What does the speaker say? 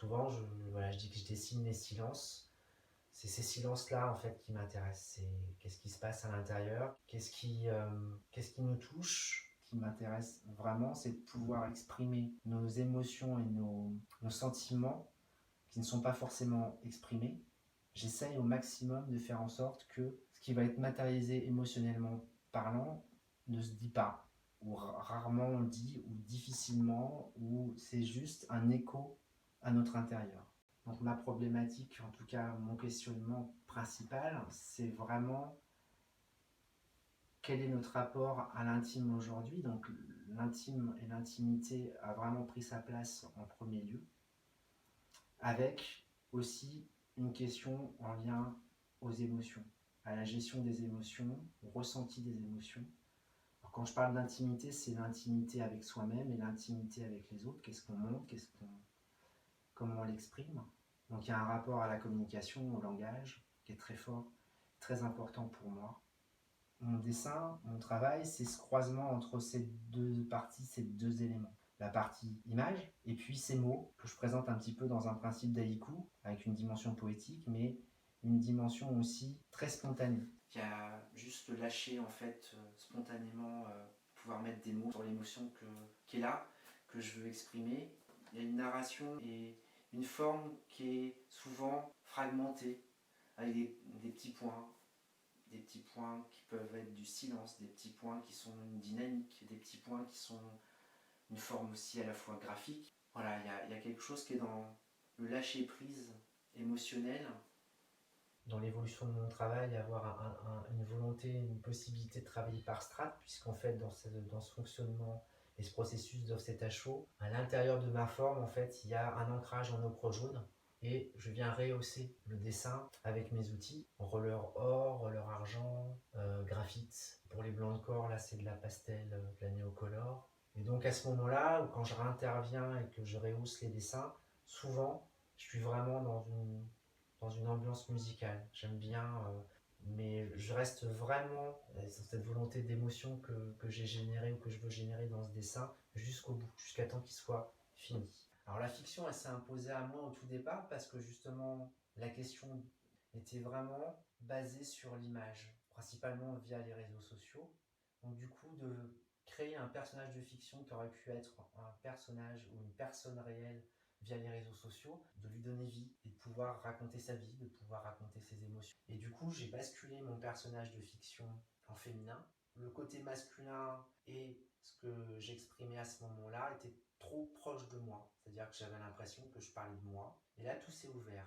Souvent, voilà, je dis que je dessine les silences. C'est ces silences-là, en fait, qui m'intéressent. C'est qu'est-ce qui se passe à l'intérieur, qu'est-ce qui nous touche. Ce qui m'intéresse vraiment, c'est de pouvoir exprimer nos émotions et nos sentiments qui ne sont pas forcément exprimés. J'essaye au maximum de faire en sorte que ce qui va être matérialisé émotionnellement parlant ne se dit pas, ou rarement on le dit, ou difficilement, ou c'est juste un écho à notre intérieur. Donc ma problématique, en tout cas mon questionnement principal, c'est vraiment quel est notre rapport à l'intime aujourd'hui. Donc l'intime et l'intimité a vraiment pris sa place en premier lieu, avec aussi une question en lien aux émotions, à la gestion des émotions, au ressenti des émotions. Alors quand je parle d'intimité, c'est l'intimité avec soi-même et l'intimité avec les autres. Qu'est-ce qu'on montre, comment on l'exprime. Donc il y a un rapport à la communication, au langage, qui est très fort, très important pour moi. Mon dessin, mon travail, c'est ce croisement entre ces deux parties, ces deux éléments. La partie image, et puis ces mots que je présente un petit peu dans un principe d'haïku, avec une dimension poétique, mais une dimension aussi très spontanée. Il y a juste lâcher en fait spontanément, pouvoir mettre des mots sur l'émotion qui est là, que je veux exprimer. Il y a une narration et une forme qui est souvent fragmentée, avec des petits points. Des petits points qui peuvent être du silence, des petits points qui sont une dynamique, des petits points qui sont une forme aussi à la fois graphique. Voilà, il y a quelque chose qui est dans le lâcher-prise émotionnel. Dans l'évolution de mon travail, avoir une volonté, une possibilité de travailler par strates, puisqu'en fait, dans ce fonctionnement et ce processus d'offset à chaud, à l'intérieur de ma forme, en fait, il y a un ancrage en ocre jaune. Et je viens rehausser le dessin avec mes outils, roller or, roller argent, graphite. Pour les blancs de corps, là c'est de la pastel, de la néocolore. Et donc à ce moment-là, quand je réinterviens et que je rehausse les dessins, souvent je suis vraiment dans une ambiance musicale. J'aime bien, mais je reste vraiment dans cette volonté d'émotion que j'ai générée ou que je veux générer dans ce dessin jusqu'au bout, jusqu'à temps qu'il soit fini. Alors la fiction, elle s'est imposée à moi au tout départ parce que justement, la question était vraiment basée sur l'image, principalement via les réseaux sociaux. Donc du coup, de créer un personnage de fiction qui aurait pu être un personnage ou une personne réelle via les réseaux sociaux, de lui donner vie et de pouvoir raconter sa vie, de pouvoir raconter ses émotions. Et du coup, j'ai basculé mon personnage de fiction en féminin. Le côté masculin et ce que j'exprimais à ce moment-là était trop proche de moi. C'est-à-dire que j'avais l'impression que je parlais de moi. Et là, tout s'est ouvert.